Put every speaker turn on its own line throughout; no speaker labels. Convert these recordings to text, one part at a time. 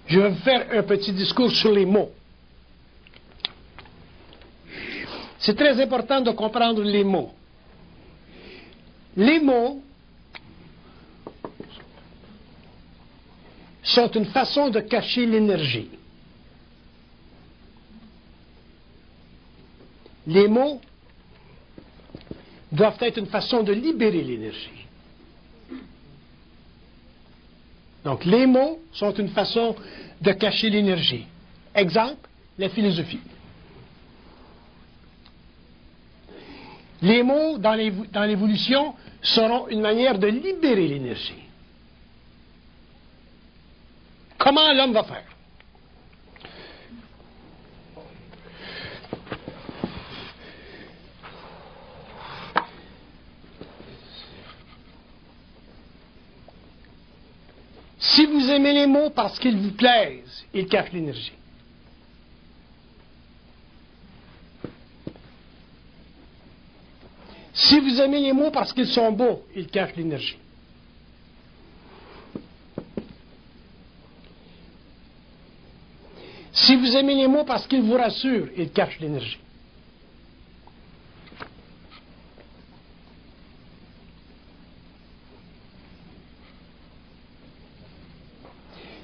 Je vais vous faire un petit discours sur les mots. C'est très important de comprendre les mots. Les mots sont une façon de cacher l'énergie. Les mots doivent être une façon de libérer l'énergie. Donc, les mots sont une façon de cacher l'énergie. Exemple, la philosophie. Les mots, dans l'évolution, seront une manière de libérer l'énergie. Comment l'homme va faire? Si vous aimez les mots parce qu'ils vous plaisent, ils cachent l'énergie. Si vous aimez les mots parce qu'ils sont beaux, ils cachent l'énergie. Si vous aimez les mots parce qu'ils vous rassurent, ils cachent l'énergie.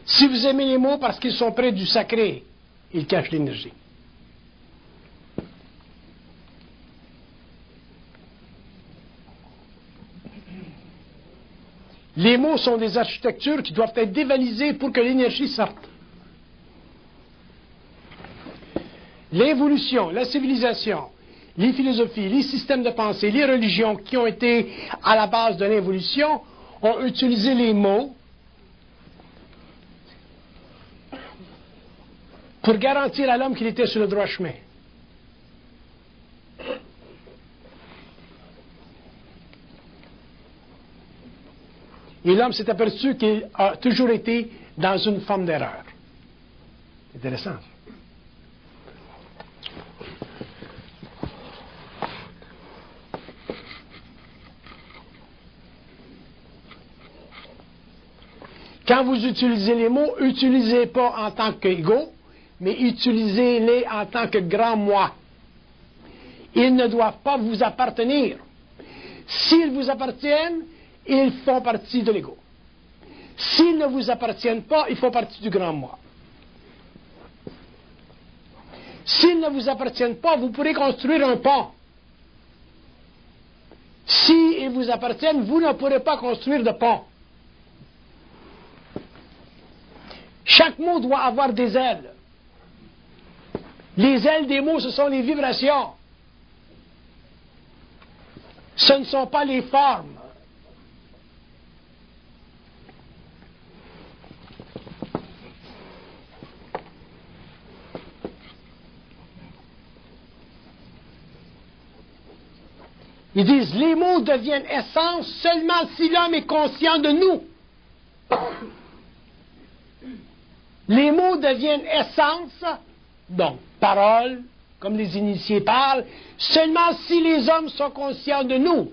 Si vous aimez les mots parce qu'ils sont près du sacré, ils cachent l'énergie. Les mots sont des architectures qui doivent être dévalisées pour que l'énergie sorte. L'évolution, la civilisation, les philosophies, les systèmes de pensée, les religions qui ont été à la base de l'évolution ont utilisé les mots pour garantir à l'homme qu'il était sur le droit chemin. Et l'homme s'est aperçu qu'il a toujours été dans une forme d'erreur. C'est intéressant. Quand vous utilisez les mots, utilisez pas en tant qu'égaux, mais utilisez-les en tant que grand moi. Ils ne doivent pas vous appartenir. S'ils vous appartiennent, ils font partie de l'ego. S'ils ne vous appartiennent pas, ils font partie du grand moi. S'ils ne vous appartiennent pas, vous pourrez construire un pont. S'ils vous appartiennent, vous ne pourrez pas construire de pont. Chaque mot doit avoir des ailes. Les ailes des mots, ce sont les vibrations. Ce ne sont pas les formes. Ils disent, les mots deviennent essence seulement si l'homme est conscient de nous. Les mots deviennent essence, donc parole, comme les initiés parlent, seulement si les hommes sont conscients de nous.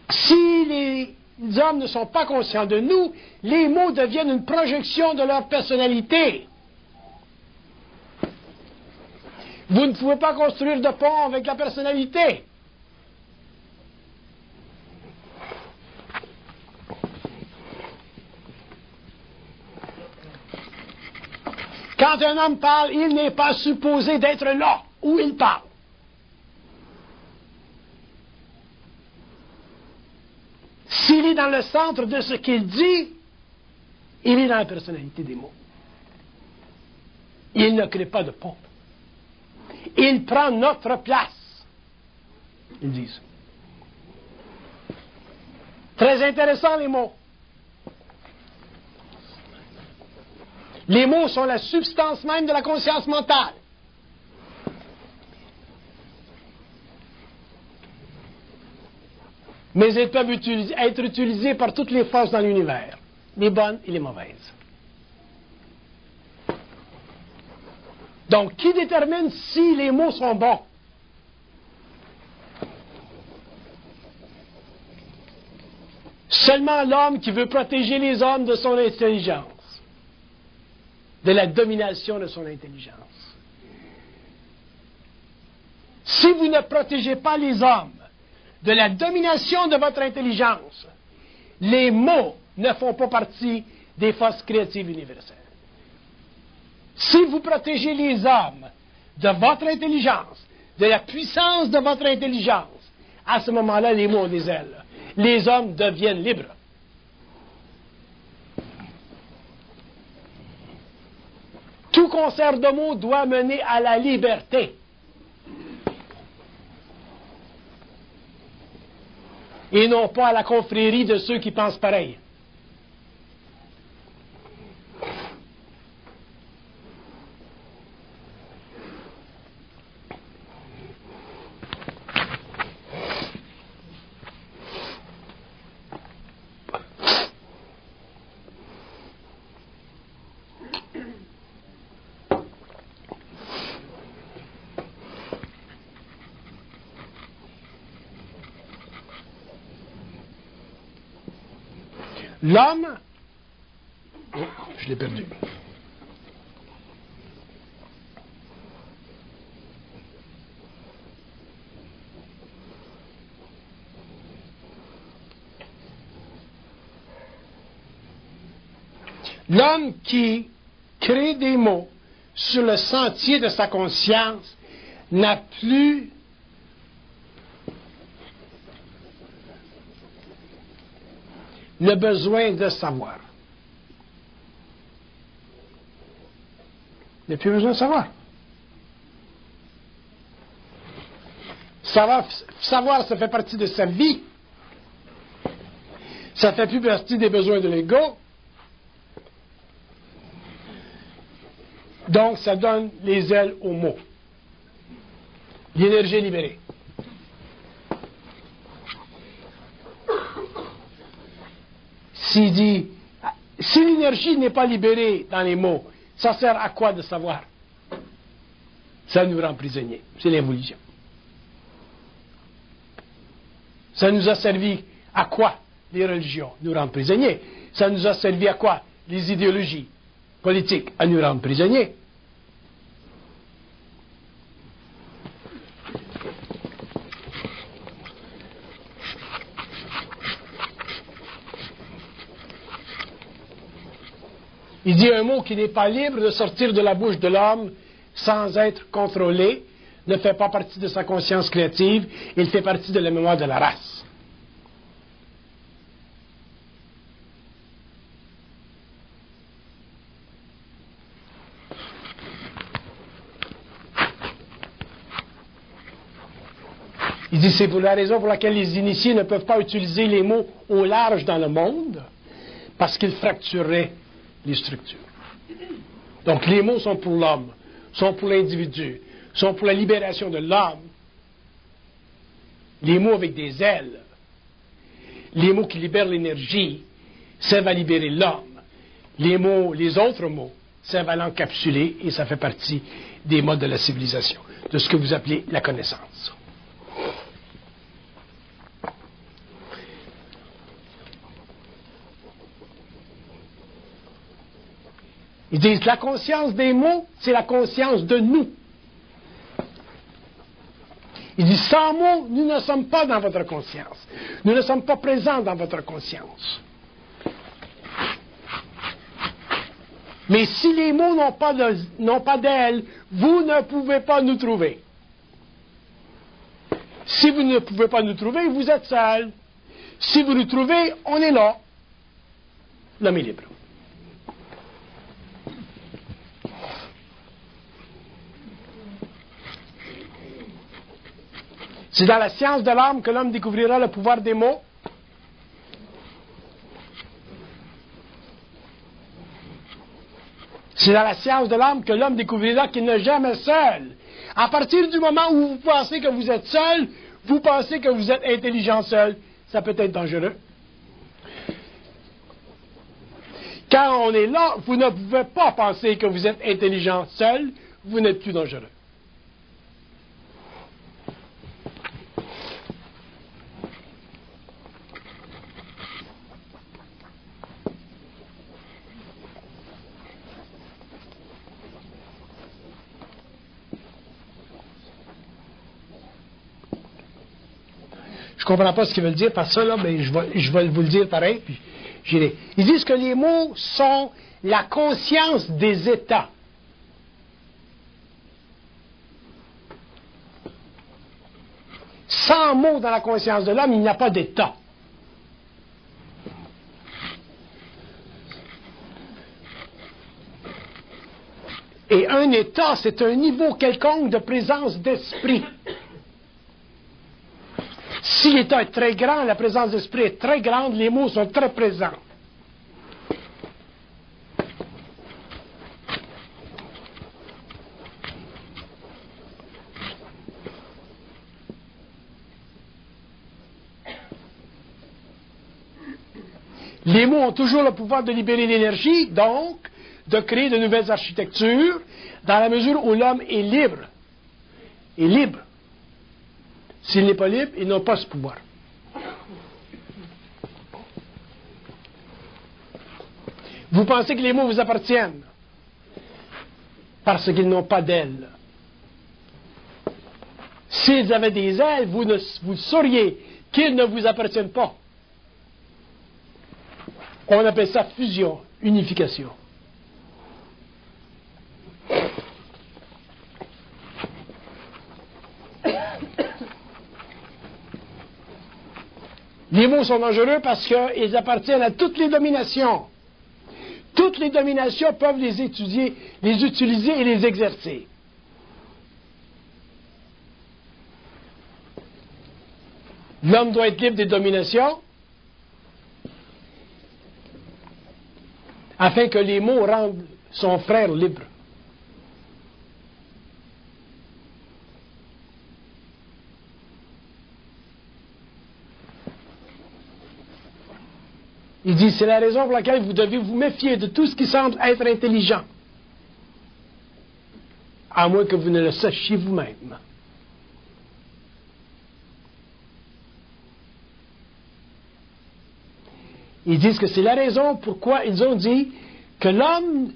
Si les hommes ne sont pas conscients de nous, les mots deviennent une projection de leur personnalité. Vous ne pouvez pas construire de pont avec la personnalité. Quand un homme parle, il n'est pas supposé d'être là où il parle. S'il est dans le centre de ce qu'il dit, il est dans la personnalité des mots. Il ne crée pas de pont. Il prend notre place, ils disent. Très intéressant les mots. Les mots sont la substance même de la conscience mentale. Mais ils peuvent être utilisés par toutes les forces dans l'univers, les bonnes et les mauvaises. Donc, qui détermine si les mots sont bons? Seulement l'homme qui veut protéger les hommes de son intelligence, de la domination de son intelligence. Si vous ne protégez pas les hommes de la domination de votre intelligence, les mots ne font pas partie des forces créatives universelles. Si vous protégez les hommes de votre intelligence, de la puissance de votre intelligence, à ce moment-là, les mots ont des ailes. Les hommes deviennent libres. Tout concert de mots doit mener à la liberté. Et non pas à la confrérie de ceux qui pensent pareil. L'homme, oh, je l'ai perdu. L'homme qui crée des mots sur le sentier de sa conscience n'a plus le besoin de savoir. Il n'a plus besoin de savoir. Savoir, ça fait partie de sa vie. Ça fait plus partie des besoins de l'ego. Donc, ça donne les ailes aux mots. L'énergie est libérée. Si l'énergie n'est pas libérée dans les mots, ça sert à quoi de savoir? Ça nous rend prisonniers. C'est l'évolution. Ça nous a servi à quoi? Les religions nous rendent prisonniers. Ça nous a servi à quoi? Les idéologies politiques à nous rendre prisonniers. Il dit un mot qui n'est pas libre de sortir de la bouche de l'homme sans être contrôlé, ne fait pas partie de sa conscience créative, il fait partie de la mémoire de la race. Il dit c'est pour la raison pour laquelle les initiés ne peuvent pas utiliser les mots au large dans le monde, parce qu'ils fractureraient les structures. Donc les mots sont pour l'homme, sont pour l'individu, sont pour la libération de l'homme. Les mots avec des ailes, les mots qui libèrent l'énergie, servent à libérer l'homme. Les mots, les autres mots, servent à l'encapsuler et ça fait partie des modes de la civilisation, de ce que vous appelez la connaissance. Ils disent la conscience des mots, c'est la conscience de nous. Ils disent sans mots, nous ne sommes pas dans votre conscience. Nous ne sommes pas présents dans votre conscience. Mais si les mots n'ont pas d'aile, vous ne pouvez pas nous trouver. Si vous ne pouvez pas nous trouver, vous êtes seul. Si vous nous trouvez, on est là. L'homme est libre. C'est dans la science de l'âme que l'homme découvrira le pouvoir des mots. C'est dans la science de l'âme que l'homme découvrira qu'il n'est jamais seul. À partir du moment où vous pensez que vous êtes seul, vous pensez que vous êtes intelligent seul. Ça peut être dangereux. Quand on est là, vous ne pouvez pas penser que vous êtes intelligent seul. Vous n'êtes plus dangereux. Je comprends pas ce qu'ils veulent dire par ça, là, mais je vais vous le dire pareil, puis j'irai. Ils disent que les mots sont la conscience des états. Sans mots dans la conscience de l'homme, il n'y a pas d'état. Et un état, c'est un niveau quelconque de présence d'esprit. Si l'état est très grand, la présence d'esprit est très grande, les mots sont très présents. Les mots ont toujours le pouvoir de libérer l'énergie, donc de créer de nouvelles architectures, dans la mesure où l'homme est libre. Est libre. S'il n'est pas libre, ils n'ont pas ce pouvoir. Vous pensez que les mots vous appartiennent parce qu'ils n'ont pas d'ailes. S'ils avaient des ailes, vous sauriez qu'ils ne vous appartiennent pas. On appelle ça fusion, unification. Les mots sont dangereux parce qu'ils appartiennent à toutes les dominations. Toutes les dominations peuvent les étudier, les utiliser et les exercer. L'homme doit être libre des dominations afin que les mots rendent son frère libre. Il dit, c'est la raison pour laquelle vous devez vous méfier de tout ce qui semble être intelligent, à moins que vous ne le sachiez vous-même. Ils disent que c'est la raison pourquoi ils ont dit que l'homme,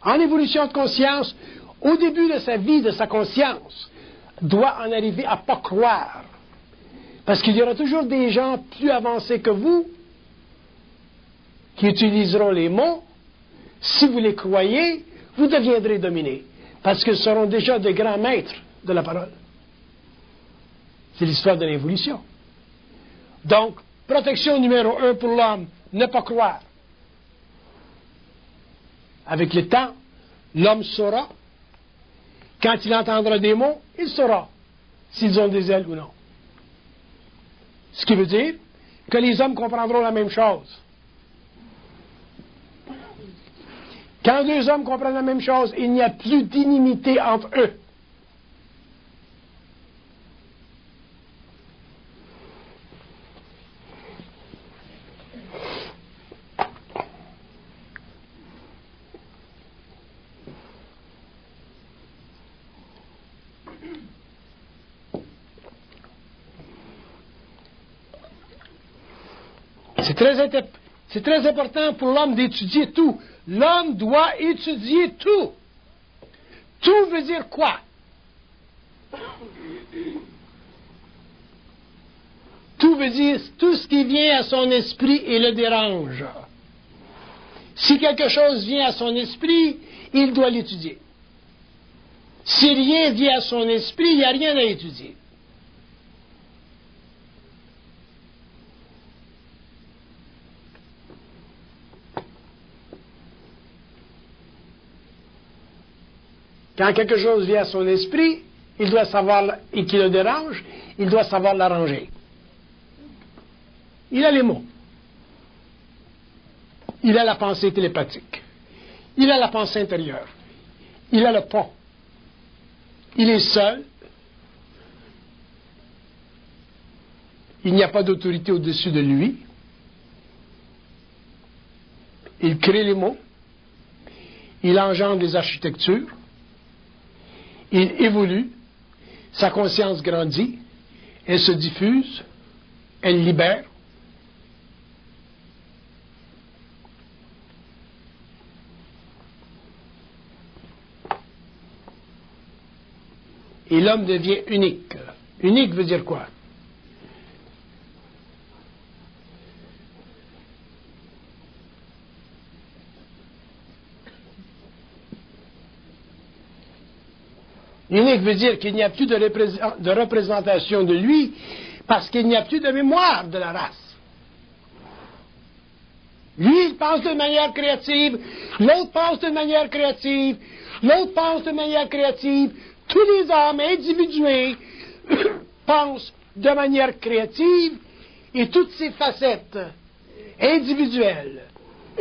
en évolution de conscience, au début de sa vie, de sa conscience, doit en arriver à ne pas croire. Parce qu'il y aura toujours des gens plus avancés que vous qui utiliseront les mots. Si vous les croyez, vous deviendrez dominés. Parce qu'ils seront déjà de grands maîtres de la parole. C'est l'histoire de l'évolution. Donc, protection numéro 1 pour l'homme, ne pas croire. Avec le temps, l'homme saura. Quand il entendra des mots, il saura s'ils ont des ailes ou non. Ce qui veut dire que les hommes comprendront la même chose. Quand deux hommes comprennent la même chose, il n'y a plus d'inimité entre eux. C'est très important pour l'homme d'étudier tout. L'homme doit étudier tout. Tout veut dire quoi? Tout veut dire tout ce qui vient à son esprit et le dérange. Si quelque chose vient à son esprit, il doit l'étudier. Si rien vient à son esprit, il n'y a rien à étudier. Quand quelque chose vient à son esprit, il doit savoir, et qui le dérange, il doit savoir l'arranger. Il a les mots. Il a la pensée télépathique. Il a la pensée intérieure. Il a le pont. Il est seul. Il n'y a pas d'autorité au-dessus de lui. Il crée les mots. Il engendre les architectures. Il évolue, sa conscience grandit, elle se diffuse, elle libère. Et l'homme devient unique. Unique veut dire quoi? Unique veut dire qu'il n'y a plus de représentation de lui parce qu'il n'y a plus de mémoire de la race. Lui, il pense de manière créative, l'autre pense de manière créative, l'autre pense de manière créative. Tous les hommes individués pensent de manière créative et toutes ces facettes individuelles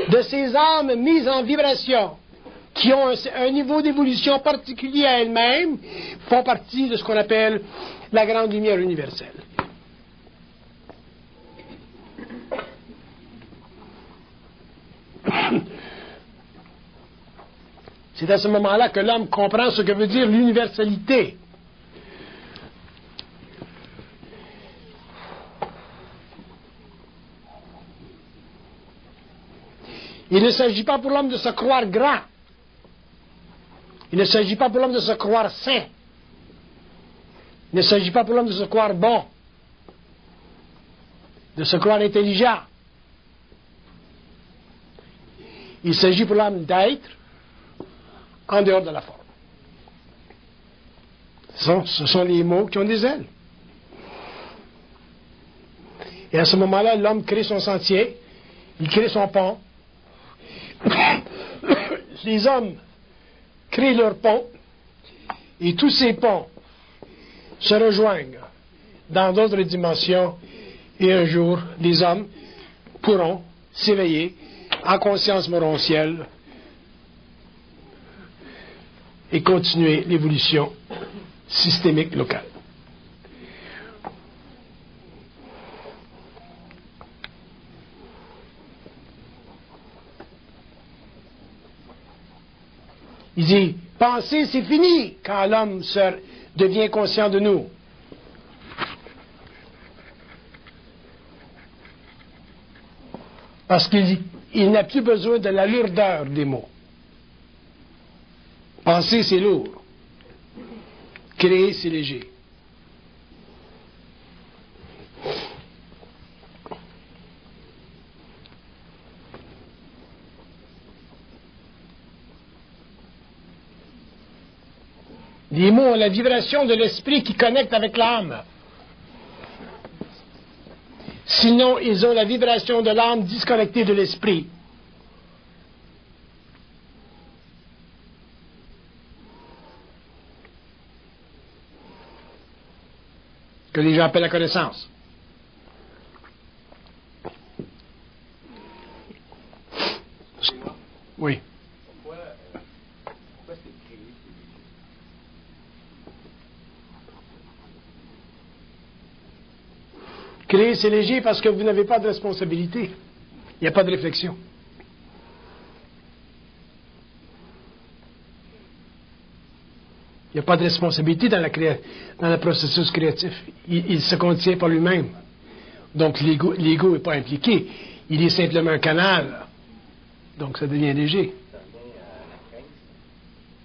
de ces âmes mises en vibration qui ont un niveau d'évolution particulier à elles-mêmes, font partie de ce qu'on appelle la grande lumière universelle. C'est à ce moment-là que l'homme comprend ce que veut dire l'universalité. Il ne s'agit pas pour l'homme de se croire grand. Il ne s'agit pas pour l'homme de se croire saint. Il ne s'agit pas pour l'homme de se croire bon, de se croire intelligent. Il s'agit pour l'homme d'être en dehors de la forme. Ce sont les mots qui ont des ailes. Et à ce moment-là, l'homme crée son sentier, il crée son pont. Les hommes créent leur pont, et tous ces ponts se rejoignent dans d'autres dimensions, et un jour, les hommes pourront s'éveiller en conscience morontielle et continuer l'évolution systémique locale. Il dit, penser, c'est fini quand l'homme devient conscient de nous. Parce qu'il n'a plus besoin de la lourdeur des mots. Penser, c'est lourd. Créer, c'est léger. Les mots ont la vibration de l'esprit qui connecte avec l'âme. Sinon, ils ont la vibration de l'âme disconnectée de l'esprit. Que les gens appellent la connaissance. Oui. Créer, c'est léger parce que vous n'avez pas de responsabilité. Il n'y a pas de réflexion. Il n'y a pas de responsabilité dans le processus créatif. Il se contient par lui-même. Donc l'ego n'est pas impliqué. Il est simplement un canal. Donc ça devient léger.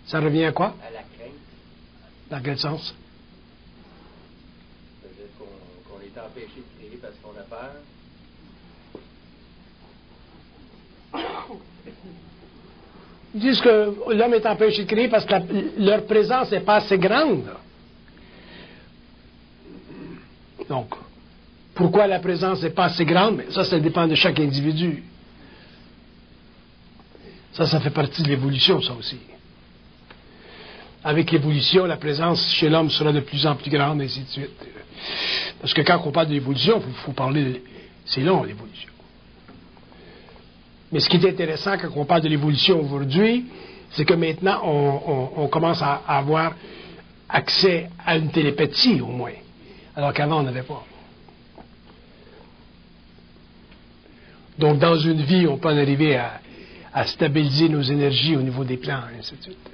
Ça revient à quoi?
À la crainte.
Dans quel sens?
C'est-à-dire qu'on est empêché de créer parce qu'on a peur.
Ils disent que l'homme est empêché de créer parce que leur présence n'est pas assez grande. Donc, pourquoi la présence n'est pas assez grande? Mais ça dépend de chaque individu. Ça fait partie de l'évolution, ça aussi. Avec l'évolution, la présence chez l'homme sera de plus en plus grande, et ainsi de suite. Parce que quand on parle de l'évolution, il faut parler... C'est long, l'évolution. Mais ce qui est intéressant quand on parle de l'évolution aujourd'hui, c'est que maintenant, on commence à avoir accès à une télépathie, au moins. Alors qu'avant, on n'avait pas. Donc, dans une vie, on peut en arriver à stabiliser nos énergies au niveau des plans, et ainsi de suite.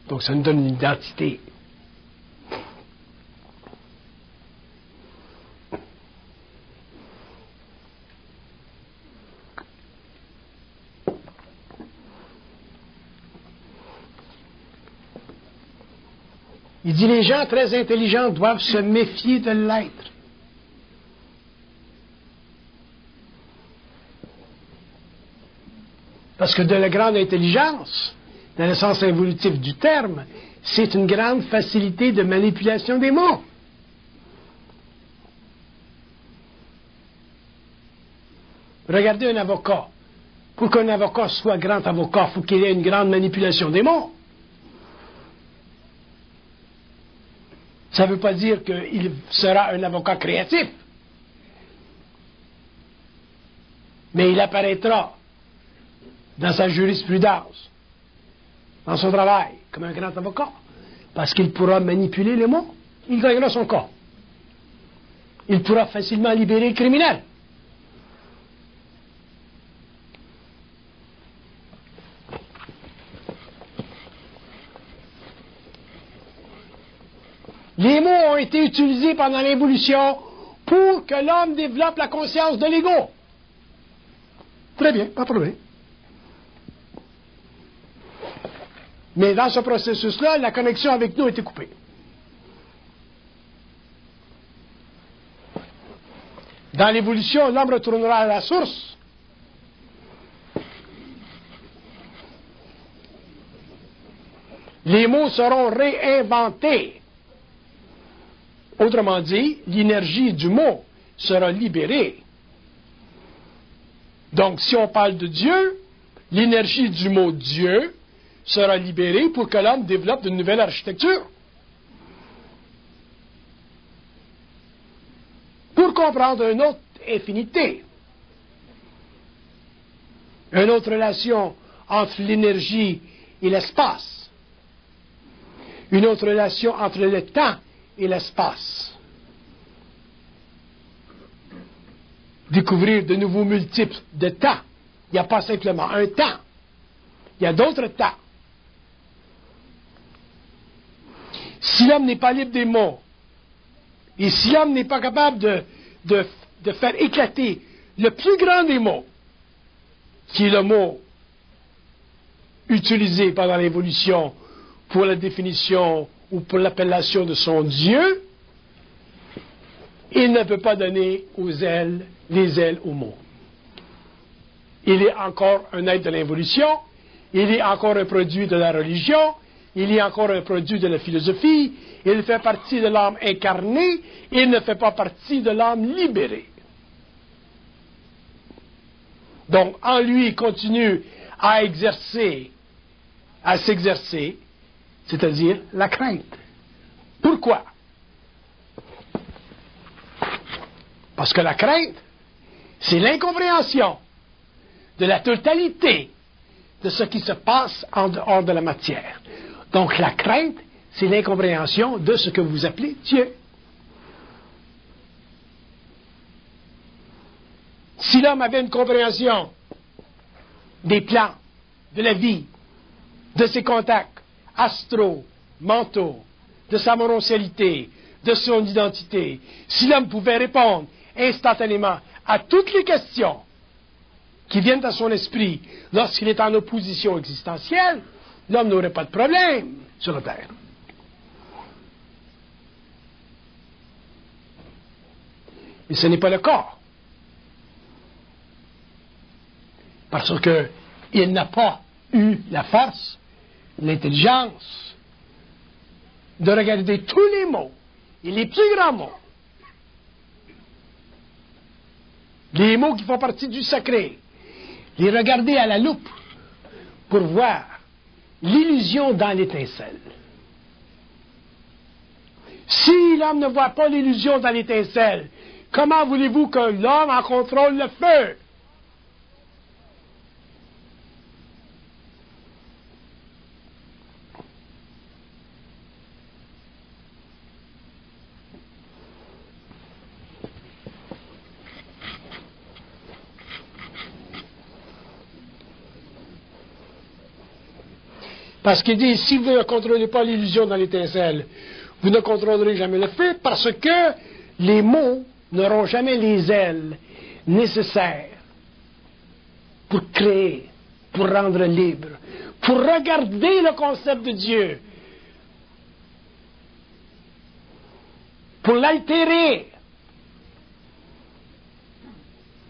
Donc, ça nous donne une identité. Il dit, les gens très intelligents doivent se méfier de l'être. Parce que de la grande intelligence, dans le sens évolutif du terme, c'est une grande facilité de manipulation des mots. Regardez un avocat. Pour qu'un avocat soit grand avocat, il faut qu'il ait une grande manipulation des mots. Ça ne veut pas dire qu'il sera un avocat créatif. Mais il apparaîtra dans sa jurisprudence, dans son travail, comme un grand avocat, parce qu'il pourra manipuler les mots. Il gagnera son cas. Il pourra facilement libérer le criminel. Les mots ont été utilisés pendant l'évolution pour que l'homme développe la conscience de l'ego. Très bien, pas de problème. Mais dans ce processus-là, la connexion avec nous a été coupée. Dans l'évolution, l'homme retournera à la source. Les mots seront réinventés. Autrement dit, l'énergie du mot sera libérée. Donc, si on parle de Dieu, l'énergie du mot Dieu sera libérée pour que l'homme développe de nouvelles architectures. Pour comprendre une autre infinité, une autre relation entre l'énergie et l'espace, une autre relation entre le temps et l'espace. Découvrir de nouveaux multiples de temps. Il n'y a pas simplement un temps. Il y a d'autres temps. Si l'homme n'est pas libre des mots, et si l'homme n'est pas capable de faire éclater le plus grand des mots, qui est le mot utilisé pendant l'évolution pour la définition ou pour l'appellation de son Dieu, il ne peut pas donner les ailes aux mots. Il est encore un être de l'évolution, il est encore un produit de la religion, il est encore un produit de la philosophie, il fait partie de l'âme incarnée, il ne fait pas partie de l'âme libérée. Donc, en lui, il continue à s'exercer, c'est-à-dire la crainte. Pourquoi? Parce que la crainte, c'est l'incompréhension de la totalité de ce qui se passe en dehors de la matière. Donc la crainte, c'est l'incompréhension de ce que vous appelez Dieu. Si l'homme avait une compréhension des plans, de la vie, de ses contacts astraux, mentaux, de sa morosalité, de son identité, si l'homme pouvait répondre instantanément à toutes les questions qui viennent à son esprit lorsqu'il est en opposition existentielle, l'homme n'aurait pas de problème sur la Terre. Mais ce n'est pas le cas. Parce qu'il n'a pas eu la force, l'intelligence de regarder tous les mots et les plus grands mots. Les mots qui font partie du sacré, les regarder à la loupe pour voir l'illusion dans l'étincelle. Si l'homme ne voit pas l'illusion dans l'étincelle, comment voulez-vous que l'homme en contrôle le feu? Parce qu'il dit, si vous ne contrôlez pas l'illusion dans l'étincelle, vous ne contrôlerez jamais le feu, parce que les mots n'auront jamais les ailes nécessaires pour créer, pour rendre libre, pour regarder le concept de Dieu, pour l'altérer,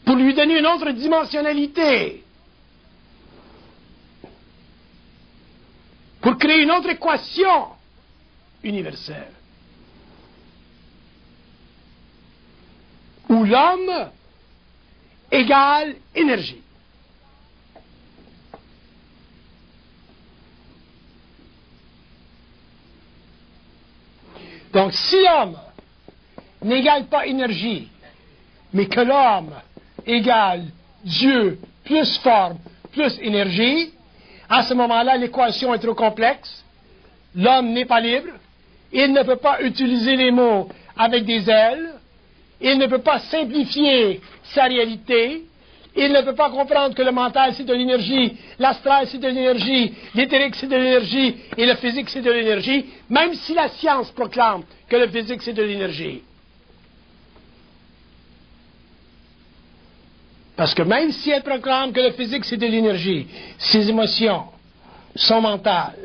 pour lui donner une autre dimensionnalité, pour créer une autre équation universel, où l'homme égale énergie. Donc, si l'homme n'égale pas énergie, mais que l'homme égale Dieu plus forme plus énergie, à ce moment-là, l'équation est trop complexe. L'homme n'est pas libre. Il ne peut pas utiliser les mots avec des ailes. Il ne peut pas simplifier sa réalité. Il ne peut pas comprendre que le mental, c'est de l'énergie, l'astral, c'est de l'énergie, l'éthérique, c'est de l'énergie, et le physique, c'est de l'énergie, même si la science proclame que le physique, c'est de l'énergie. Parce que même si elle proclame que le physique, c'est de l'énergie, ses émotions, son mental,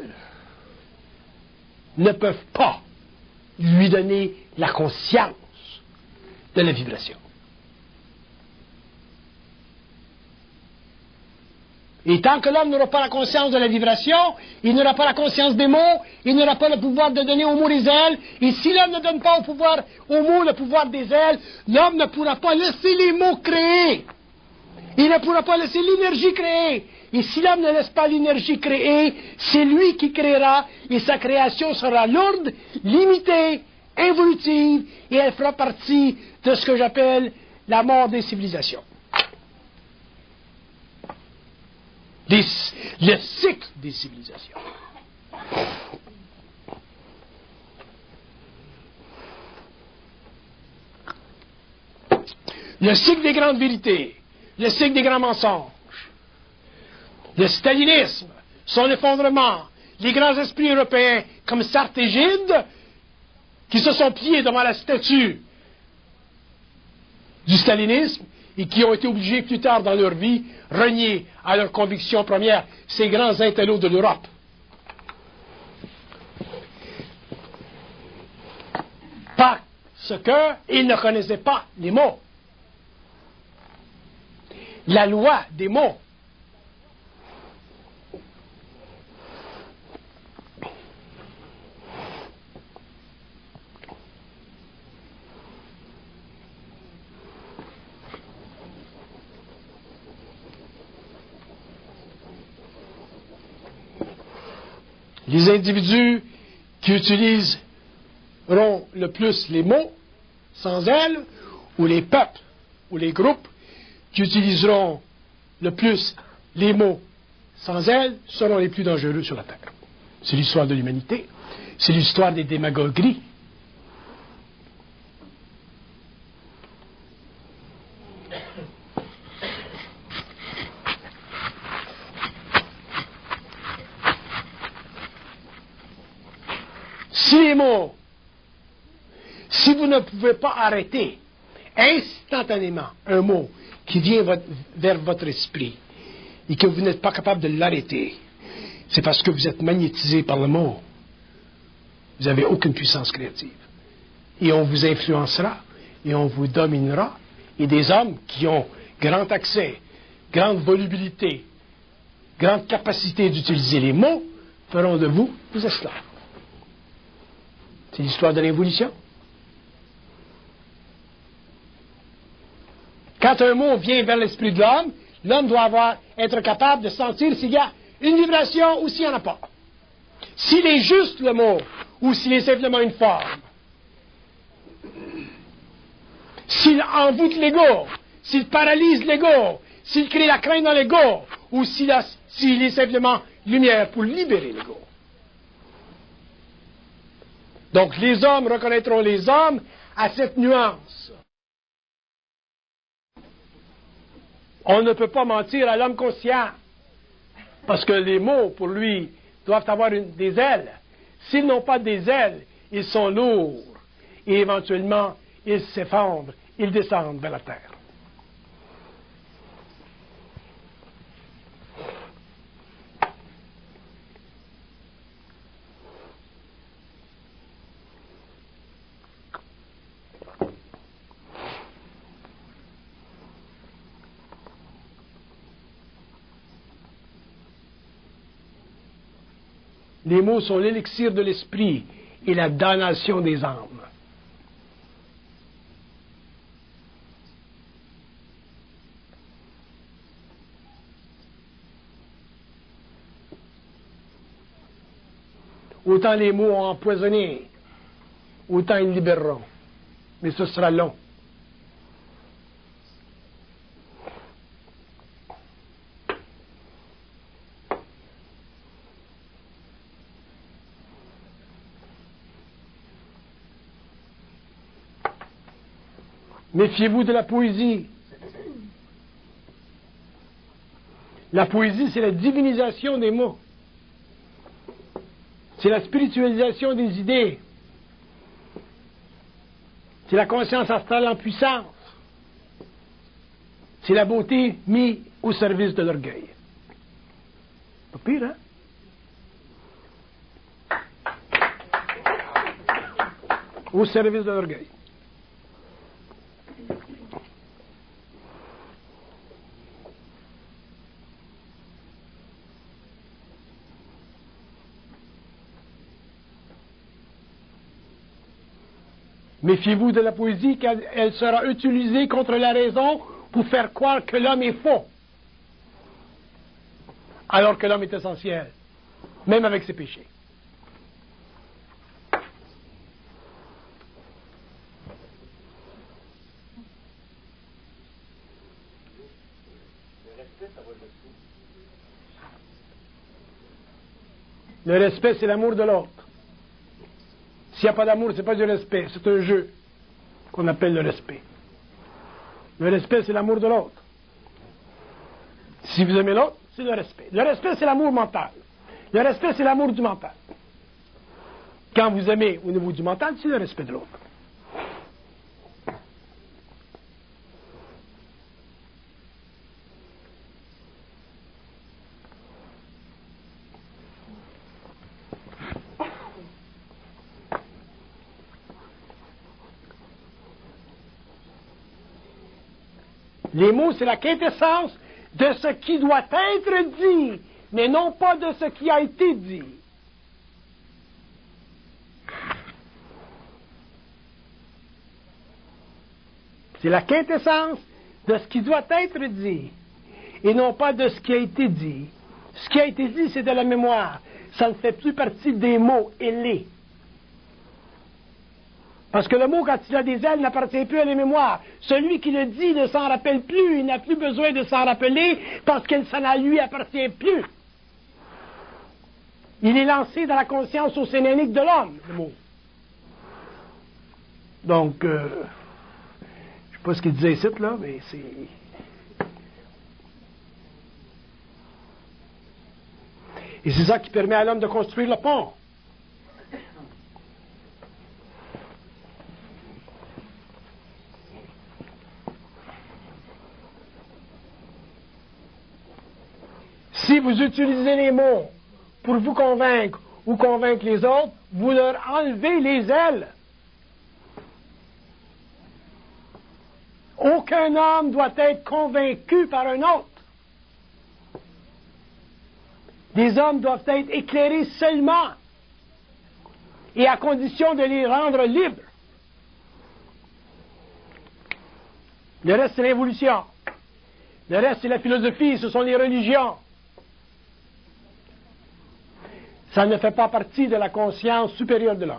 ne peuvent pas lui donner la conscience de la vibration. Et tant que l'homme n'aura pas la conscience de la vibration, il n'aura pas la conscience des mots, il n'aura pas le pouvoir de donner aux mots les ailes. Et si l'homme ne donne pas aux mots le pouvoir des ailes, l'homme ne pourra pas laisser les mots créer. Il ne pourra pas laisser l'énergie créer. Et si l'homme ne laisse pas l'énergie créer, c'est lui qui créera, et sa création sera lourde, limitée, involutive, et elle fera partie de ce que j'appelle la mort des civilisations. Le cycle des civilisations. Le cycle des grandes vérités, le cycle des grands mensonges, le stalinisme, son effondrement, les grands esprits européens comme Sartre et Gide, qui se sont pliés devant la statue du stalinisme et qui ont été obligés plus tard dans leur vie renier à leurs convictions premières, ces grands intellos de l'Europe. Parce qu'ils ne connaissaient pas les mots. La loi des mots. Les individus qui utiliseront le plus les mots sans elles, ou les peuples, ou les groupes qui utiliseront le plus les mots sans elles, seront les plus dangereux sur la Terre. C'est l'histoire de l'humanité. C'est l'histoire des démagogueries. Si les mots, si vous ne pouvez pas arrêter instantanément un mot qui vient vers votre esprit et que vous n'êtes pas capable de l'arrêter, c'est parce que vous êtes magnétisé par le mot. Vous n'avez aucune puissance créative. Et on vous influencera et on vous dominera. Et des hommes qui ont grand accès, grande volubilité, grande capacité d'utiliser les mots feront de vous des esclaves. C'est l'histoire de l'évolution. Quand un mot vient vers l'esprit de l'homme, l'homme doit être capable de sentir s'il y a une vibration ou s'il n'y en a pas. S'il est juste le mot, ou s'il est simplement une forme. S'il envoûte l'ego, s'il paralyse l'ego, s'il crée la crainte dans l'ego, ou s'il est simplement lumière pour libérer l'ego. Donc les hommes reconnaîtront les hommes à cette nuance. On ne peut pas mentir à l'homme conscient, parce que les mots, pour lui, doivent avoir des ailes. S'ils n'ont pas des ailes, ils sont lourds, et éventuellement, ils s'effondrent, ils descendent vers la terre. Les mots sont l'élixir de l'esprit et la damnation des âmes. Autant les mots ont empoisonné, autant ils libéreront. Mais ce sera long. Méfiez-vous de la poésie. La poésie, c'est la divinisation des mots. C'est la spiritualisation des idées. C'est la conscience astrale en puissance. C'est la beauté mise au service de l'orgueil. Pas pire, hein? Au service de l'orgueil. Méfiez-vous de la poésie car elle sera utilisée contre la raison pour faire croire que l'homme est faux, alors que l'homme est essentiel, même avec ses péchés. Le respect, c'est l'amour de l'autre. S'il n'y a pas d'amour, ce n'est pas du respect, c'est un jeu qu'on appelle le respect. Le respect, c'est l'amour de l'autre. Si vous aimez l'autre, c'est le respect. Le respect, c'est l'amour mental. Le respect, c'est l'amour du mental. Quand vous aimez au niveau du mental, c'est le respect de l'autre. Les mots, c'est la quintessence de ce qui doit être dit, mais non pas de ce qui a été dit. C'est la quintessence de ce qui doit être dit, et non pas de ce qui a été dit. Ce qui a été dit, c'est de la mémoire. Ça ne fait plus partie des mots ailés. Parce que le mot, quand il a des ailes, n'appartient plus à la mémoire. Celui qui le dit ne s'en rappelle plus, il n'a plus besoin de s'en rappeler, parce que ça ne lui appartient plus. Il est lancé dans la conscience océanique de l'homme, le mot. Donc, je ne sais pas ce qu'il disait ici, là, mais c'est... Et c'est ça qui permet à l'homme de construire le pont. Si vous utilisez les mots pour vous convaincre ou convaincre les autres, vous leur enlevez les ailes. Aucun homme doit être convaincu par un autre. Les hommes doivent être éclairés seulement et à condition de les rendre libres. Le reste, c'est l'évolution. Le reste, c'est la philosophie, ce sont les religions. Ça ne fait pas partie de la conscience supérieure de l'homme.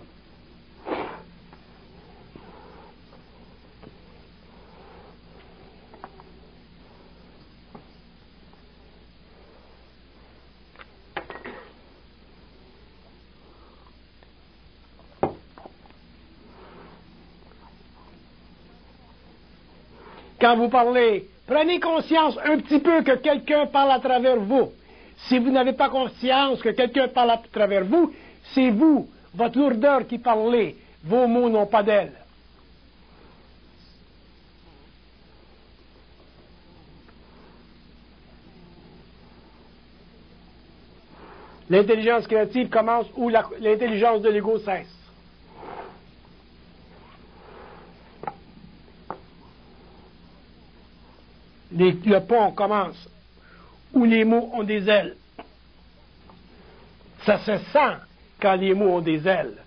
Quand vous parlez, prenez conscience un petit peu que quelqu'un parle à travers vous. Si vous n'avez pas conscience que quelqu'un parle à travers vous, c'est vous, votre lourdeur qui parlez. Vos mots n'ont pas d'aile. L'intelligence créative commence où l'intelligence de l'ego cesse. Le pont commence où les mots ont des ailes. Ça se sent quand les mots ont des ailes.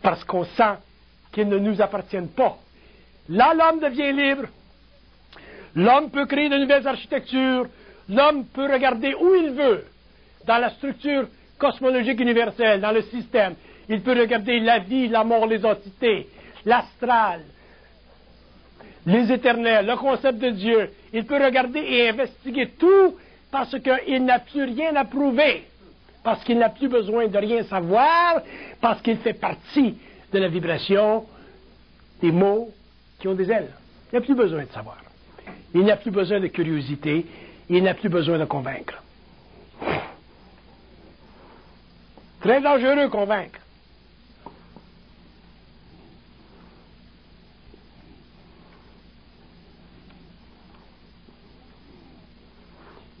parce qu'on sent qu'ils ne nous appartiennent pas. Là, l'homme devient libre. L'homme peut créer de nouvelles architectures. L'homme peut regarder où il veut, dans la structure cosmologique universelle, dans le système. Il peut regarder la vie, la mort, les entités, l'astral, les éternels, le concept de Dieu. Il peut regarder et investiguer tout parce qu'il n'a plus rien à prouver, parce qu'il n'a plus besoin de rien savoir, parce qu'il fait partie de la vibration des mots qui ont des ailes. Il n'a plus besoin de savoir. Il n'a plus besoin de curiosité. Il n'a plus besoin de convaincre. Très dangereux convaincre.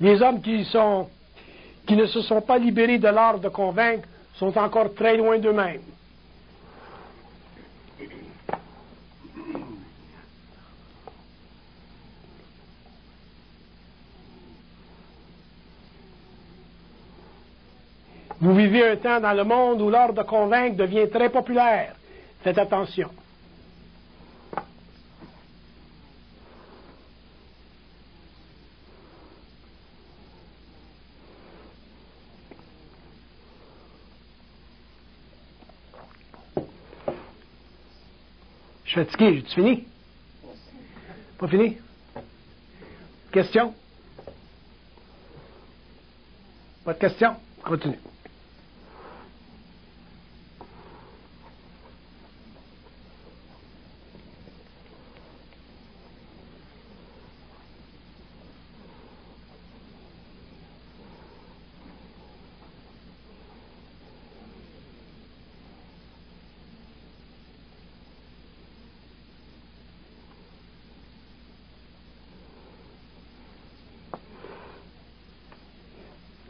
Les hommes qui ne se sont pas libérés de l'art de convaincre sont encore très loin d'eux-mêmes. Vous vivez un temps dans le monde où l'art de convaincre devient très populaire. Faites attention. Je suis fatigué, j'ai-tu fini? Pas fini? Question? Pas de question? Continue.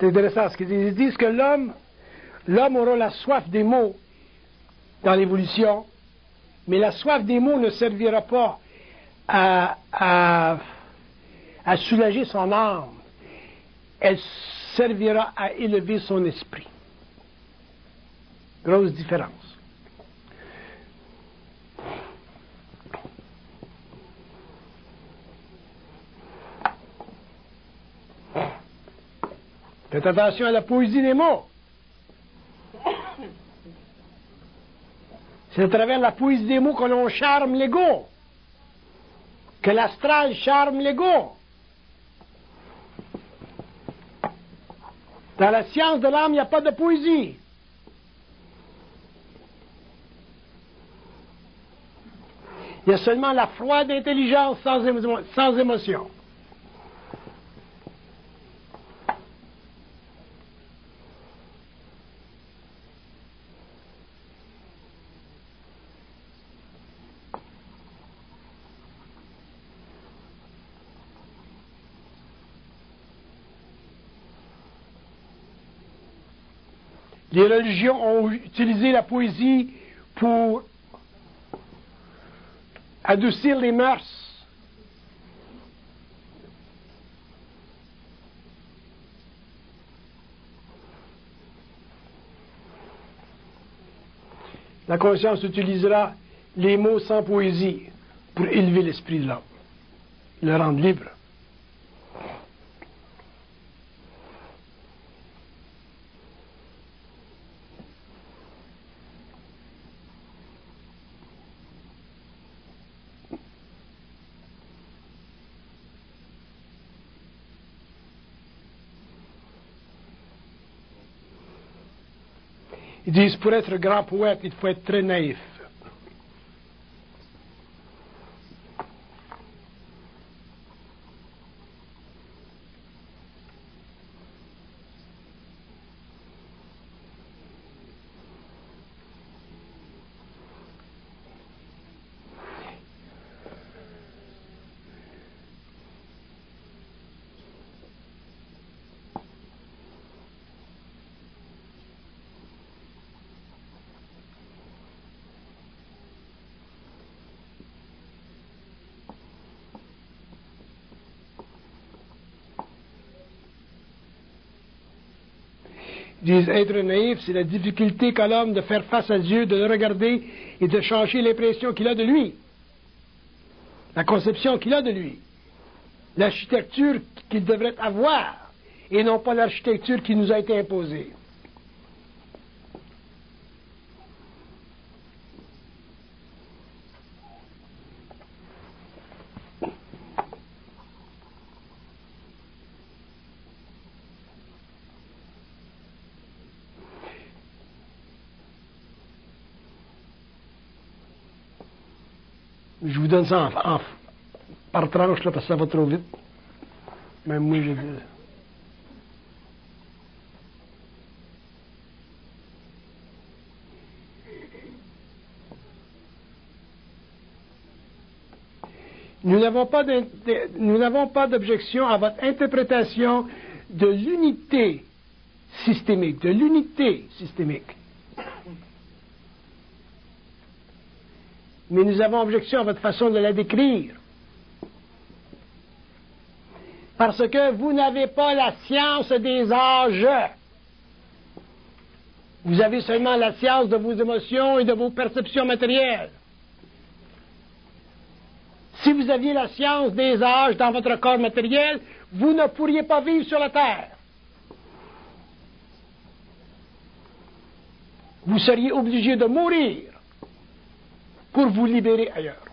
C'est intéressant ce qu'ils disent. Ils disent que l'homme aura la soif des mots dans l'évolution, mais la soif des mots ne servira pas à soulager son âme. Elle servira à élever son esprit. Grosse différence. Faites attention à la poésie des mots. C'est à travers la poésie des mots que l'on charme l'ego, que l'astral charme l'ego. Dans la science de l'âme, il n'y a pas de poésie. Il y a seulement la froide intelligence sans émotion. Les religions ont utilisé la poésie pour adoucir les mœurs. La conscience utilisera les mots sans poésie pour élever l'esprit de l'homme, le rendre libre. Ils disent, pour être grand poète, il faut être très naïf. disent être naïf, c'est la difficulté qu'a l'homme de faire face à Dieu, de le regarder et de changer l'impression qu'il a de lui, la conception qu'il a de lui, l'architecture qu'il devrait avoir, et non pas l'architecture qui nous a été imposée. Je vous donne ça par tranche, là, parce que ça va trop vite. Même moi, je dis. Nous n'avons pas d'objection à votre interprétation de l'unité systémique, Mais nous avons objection à votre façon de la décrire. Parce que vous n'avez pas la science des âges. Vous avez seulement la science de vos émotions et de vos perceptions matérielles. Si vous aviez la science des âges dans votre corps matériel, vous ne pourriez pas vivre sur la terre. Vous seriez obligé de mourir pour vous libérer ailleurs.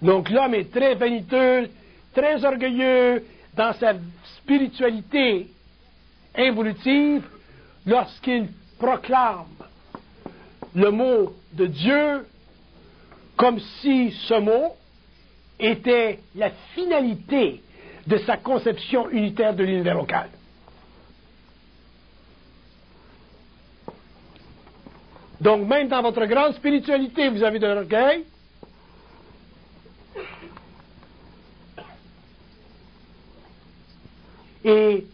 Donc l'homme est très vaniteux, très orgueilleux dans sa spiritualité involutive lorsqu'il proclame le mot de Dieu comme si ce mot était la finalité de sa conception unitaire de l'univers local. Donc même dans votre grande spiritualité, vous avez de l'orgueil. Et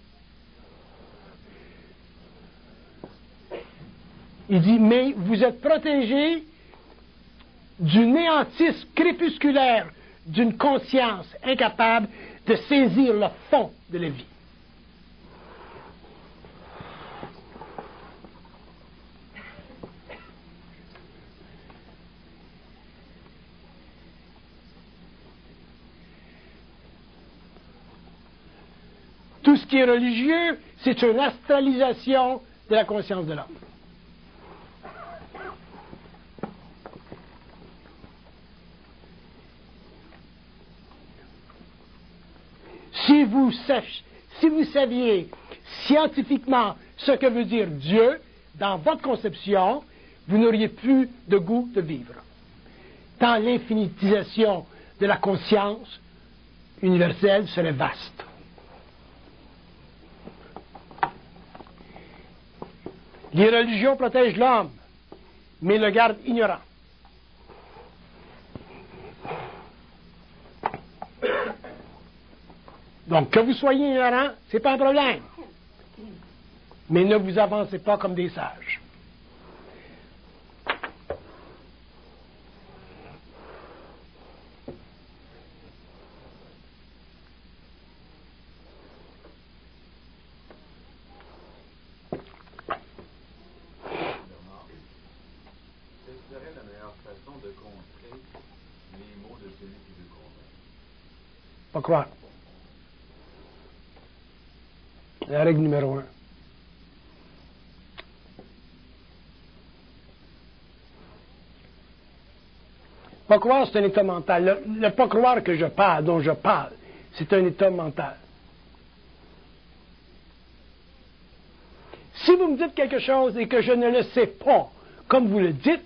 il dit, mais vous êtes protégés du néantisme crépusculaire d'une conscience incapable de saisir le fond de la vie. Tout ce qui est religieux, c'est une astralisation de la conscience de l'homme. Si vous saviez scientifiquement ce que veut dire Dieu dans votre conception, vous n'auriez plus de goût de vivre. Tant l'infinitisation de la conscience universelle serait vaste. Les religions protègent l'homme, mais le gardent ignorant. Donc, que vous soyez ignorant, c'est pas un problème. Mais ne vous avancez pas comme des sages.
Quelle serait la meilleure façon de contrer les mots de celui qui veut convaincre?
Pas croire. La règle numéro 1. Pas croire, c'est un état mental. Le pas croire dont je parle, c'est un état mental. Si vous me dites quelque chose et que je ne le sais pas, comme vous le dites,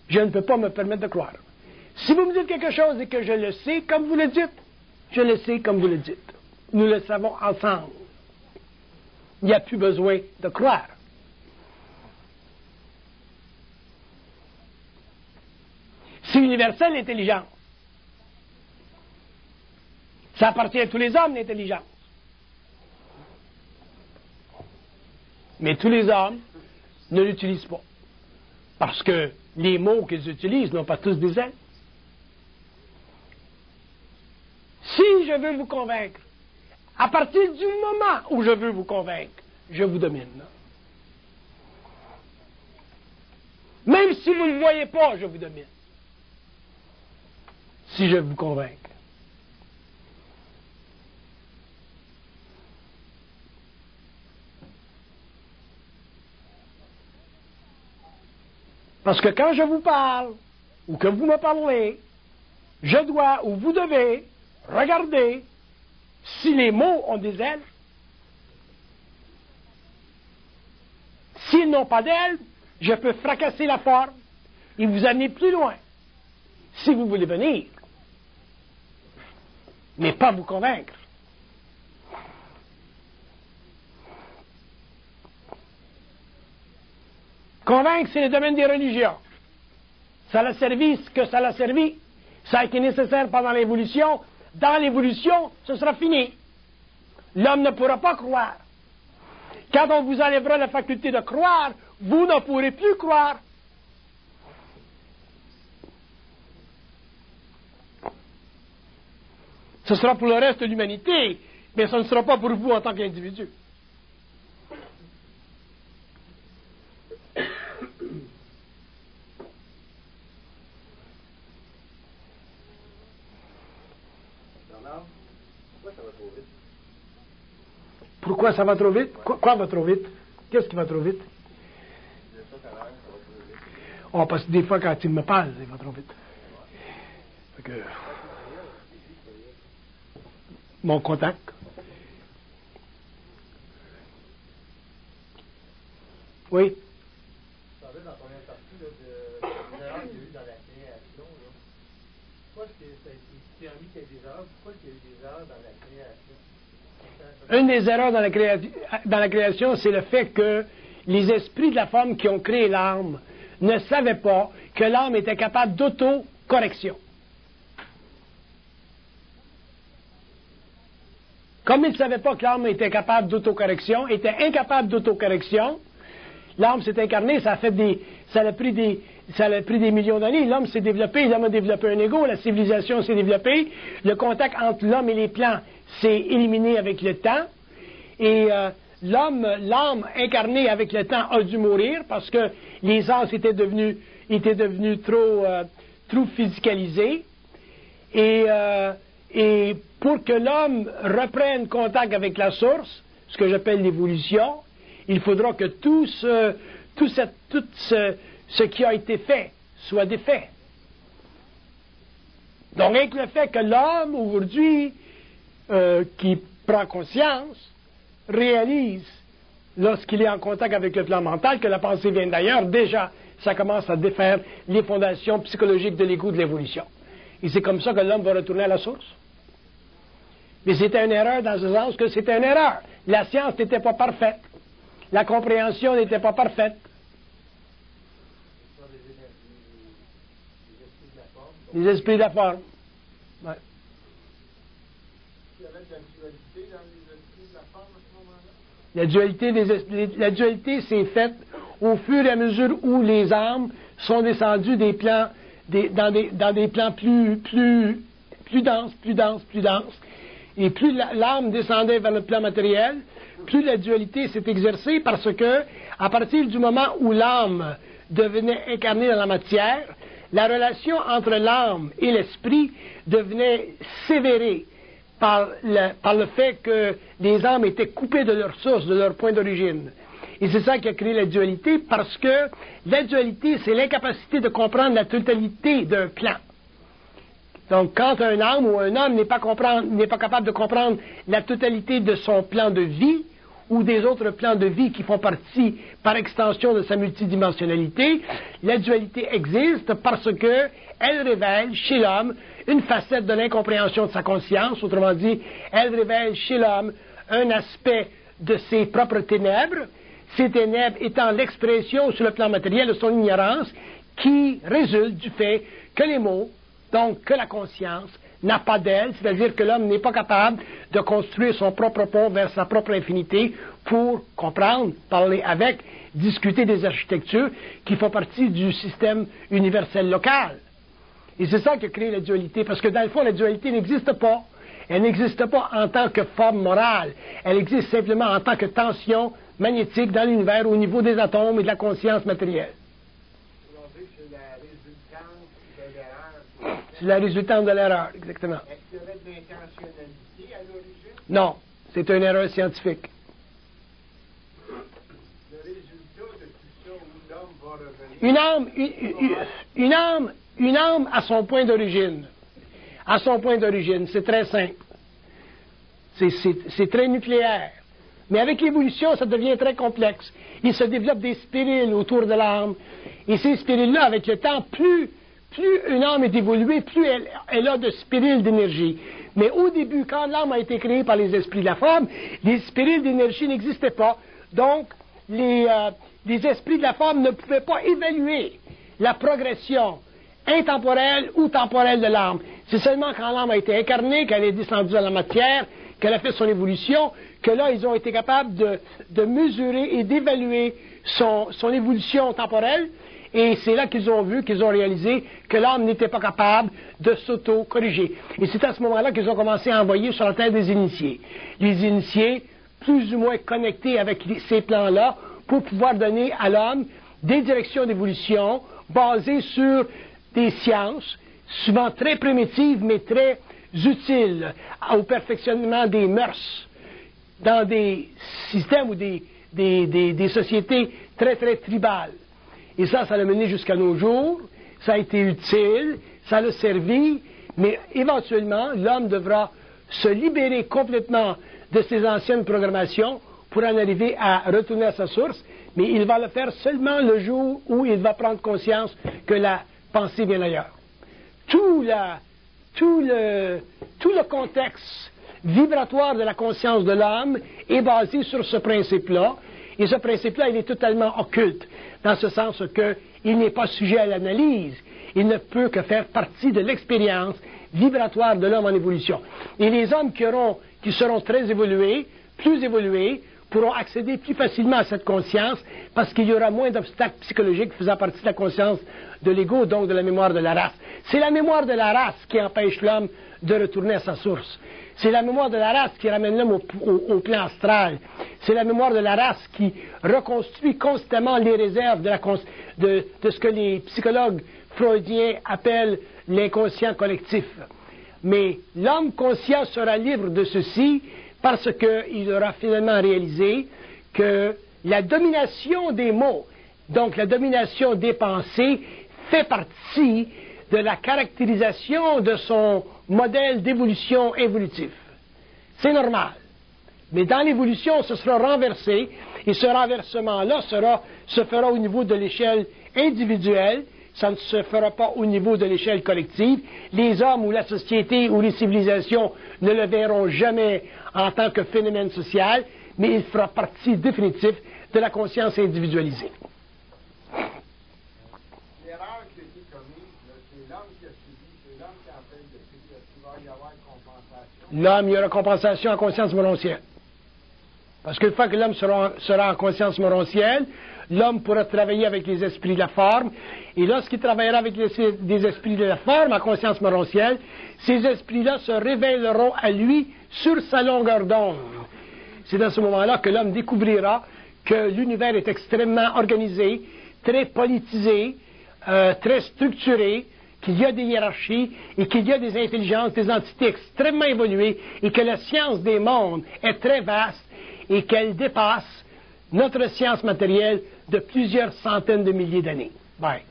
je ne peux pas me permettre de croire. Si vous me dites quelque chose et que je le sais comme vous le dites, je le sais comme vous le dites. Nous le savons ensemble. Il n'y a plus besoin de croire. C'est universel, l'intelligence. Ça appartient à tous les hommes, l'intelligence. Mais tous les hommes ne l'utilisent pas. Parce que les mots qu'ils utilisent n'ont pas tous des ailes. je veux vous convaincre, à partir du moment où je veux vous convaincre, je vous domine. Même si vous ne le voyez pas, je vous domine. Si je vous convainc. Parce que quand je vous parle, ou que vous me parlez, je dois, ou vous devez, regarder si les mots ont des ailes. S'ils n'ont pas d'ailes, je peux fracasser la forme et vous amener plus loin, si vous voulez venir, mais pas vous convaincre. Convaincre, c'est le domaine des religions. Ça l'a servi ce que ça l'a servi. Ça a été nécessaire pendant l'évolution. Dans l'évolution, ce sera fini. L'homme ne pourra pas croire. Quand on vous enlèvera la faculté de croire, vous ne pourrez plus croire. Ce sera pour le reste de l'humanité, mais ce ne sera pas pour vous en tant qu'individu. Pourquoi ça va trop vite? Quoi va trop vite? Qu'est-ce qui va trop vite? Oh, parce que des fois, quand il me parle, il va trop vite. Fait que... Mon contact. Oui?
Vous savez, dans la première partie des erreurs qu'il y a eu dans la création, pourquoi est-ce que ça a été permis qu'il y ait des erreurs? Pourquoi il y a eu des erreurs dans la création?
Une des erreurs dans la création, c'est le fait que les esprits de la forme qui ont créé l'âme ne savaient pas que l'âme était capable d'autocorrection. Comme ils ne savaient pas que l'âme était capable d'autocorrection, était incapable d'autocorrection, l'âme s'est incarnée, ça a pris des millions d'années, l'homme s'est développé, l'homme a développé un ego, la civilisation s'est développée, le contact entre l'homme et les plants s'est éliminé avec le temps, et l'âme incarnée avec le temps a dû mourir parce que les âmes étaient devenus trop physicalisés, et pour que l'homme reprenne contact avec la source, ce que j'appelle l'évolution, il faudra que tout ce qui a été fait soit défait. Donc, avec le fait que l'homme, aujourd'hui, qui prend conscience, réalise, lorsqu'il est en contact avec le plan mental, que la pensée vient d'ailleurs, déjà, ça commence à défaire les fondations psychologiques de l'ego de l'évolution. Et c'est comme ça que l'homme va retourner à la source. Mais c'était une erreur dans ce sens que c'était une erreur. La science n'était pas parfaite. La compréhension n'était pas parfaite. Les esprits de la forme. Ouais.
Il y avait de la dualité dans les esprits de la forme à ce moment-là?
La dualité s'est faite au fur et à mesure où les âmes sont descendues des plans, dans des plans plus denses. Et plus l'âme descendait vers le plan matériel, plus la dualité s'est exercée parce que, à partir du moment où l'âme devenait incarnée dans la matière, la relation entre l'âme et l'esprit devenait sévérée par le fait que les âmes étaient coupées de leur source, de leur point d'origine. Et c'est ça qui a créé la dualité, parce que la dualité, c'est l'incapacité de comprendre la totalité d'un plan. Donc, quand un âme ou un homme n'est pas capable de comprendre la totalité de son plan de vie, ou des autres plans de vie qui font partie, par extension, de sa multidimensionnalité, la dualité existe parce que elle révèle chez l'homme une facette de l'incompréhension de sa conscience, autrement dit, elle révèle chez l'homme un aspect de ses propres ténèbres, ces ténèbres étant l'expression sur le plan matériel de son ignorance, qui résulte du fait que les mots, donc que la conscience, n'a pas d'aile, c'est-à-dire que l'homme n'est pas capable de construire son propre pont vers sa propre infinité pour comprendre, parler avec, discuter des architectures qui font partie du système universel local. Et c'est ça qui a créé la dualité, parce que dans le fond, la dualité n'existe pas. Elle n'existe pas en tant que forme morale. Elle existe simplement en tant que tension magnétique dans l'univers au niveau des atomes et de la conscience matérielle.
C'est la résultante de l'erreur.
C'est la résultante de l'erreur, exactement.
Est-ce qu'il y avait de l'intentionnalité à l'origine?
Non, c'est une erreur scientifique.
Le résultat de tout ça, où l'homme va revenir?
Une âme à son point d'origine. À son point d'origine, c'est très simple. C'est très nucléaire. Mais avec l'évolution, ça devient très complexe. Il se développe des spiriles autour de l'âme. Et ces spiriles-là, avec le temps, plus une âme est évoluée, plus elle a de spiriles d'énergie. Mais au début, quand l'âme a été créée par les esprits de la forme, les spiriles d'énergie n'existaient pas. Donc, les esprits de la forme ne pouvaient pas évaluer la progression intemporelle ou temporelle de l'âme. C'est seulement quand l'âme a été incarnée, qu'elle est descendue dans la matière, qu'elle a fait son évolution, que là, ils ont été capables de mesurer et d'évaluer son évolution temporelle. Et c'est là qu'ils ont vu, qu'ils ont réalisé que l'âme n'était pas capable de s'auto-corriger. Et c'est à ce moment-là qu'ils ont commencé à envoyer sur la terre des initiés. Les initiés, plus ou moins connectés avec ces plans-là, pour pouvoir donner à l'homme des directions d'évolution basées sur des sciences, souvent très primitives, mais très utiles au perfectionnement des mœurs dans des systèmes ou des sociétés très, très tribales. Et ça l'a mené jusqu'à nos jours, ça a été utile, ça l'a servi, mais éventuellement, l'homme devra se libérer complètement de ses anciennes programmations pour en arriver à retourner à sa source, mais il va le faire seulement le jour où il va prendre conscience que la pensée vient d'ailleurs. Tout le contexte vibratoire de la conscience de l'homme est basé sur ce principe-là, et ce principe-là, il est totalement occulte, dans ce sens qu'il n'est pas sujet à l'analyse, il ne peut que faire partie de l'expérience vibratoire de l'homme en évolution. Et les hommes qui seront très évolués, plus évolués, pourront accéder plus facilement à cette conscience parce qu'il y aura moins d'obstacles psychologiques faisant partie de la conscience de l'ego, donc de la mémoire de la race. C'est la mémoire de la race qui empêche l'homme de retourner à sa source. C'est la mémoire de la race qui ramène l'homme au plan astral. C'est la mémoire de la race qui reconstruit constamment les réserves de ce que les psychologues freudiens appellent l'inconscient collectif. Mais l'homme conscient sera libre de ceci parce qu'il aura finalement réalisé que la domination des mots, donc la domination des pensées, fait partie de la caractérisation de son modèle d'évolution évolutif. C'est normal. Mais dans l'évolution, ce sera renversé, et ce renversement-là se fera au niveau de l'échelle individuelle, ça ne se fera pas au niveau de l'échelle collective. Les hommes ou la société ou les civilisations ne le verront jamais en tant que phénomène social, mais il fera partie définitive de la conscience individualisée.
L'erreur qui a été commise, c'est l'homme qui a subi, c'est l'homme qui est en train de subir. Est-ce qu'il va y avoir compensation?
L'homme, il y aura compensation en conscience morontielle. Parce qu'une fois que l'homme sera en conscience morontielle, l'homme pourra travailler avec les esprits de la forme, et lorsqu'il travaillera avec des esprits de la forme en conscience morontielle, ces esprits-là se révéleront à lui sur sa longueur d'onde. C'est dans ce moment-là que l'homme découvrira que l'univers est extrêmement organisé, très politisé, très structuré, qu'il y a des hiérarchies et qu'il y a des intelligences, des entités extrêmement évoluées, et que la science des mondes est très vaste et qu'elle dépasse notre science matérielle de plusieurs centaines de milliers d'années. Bye.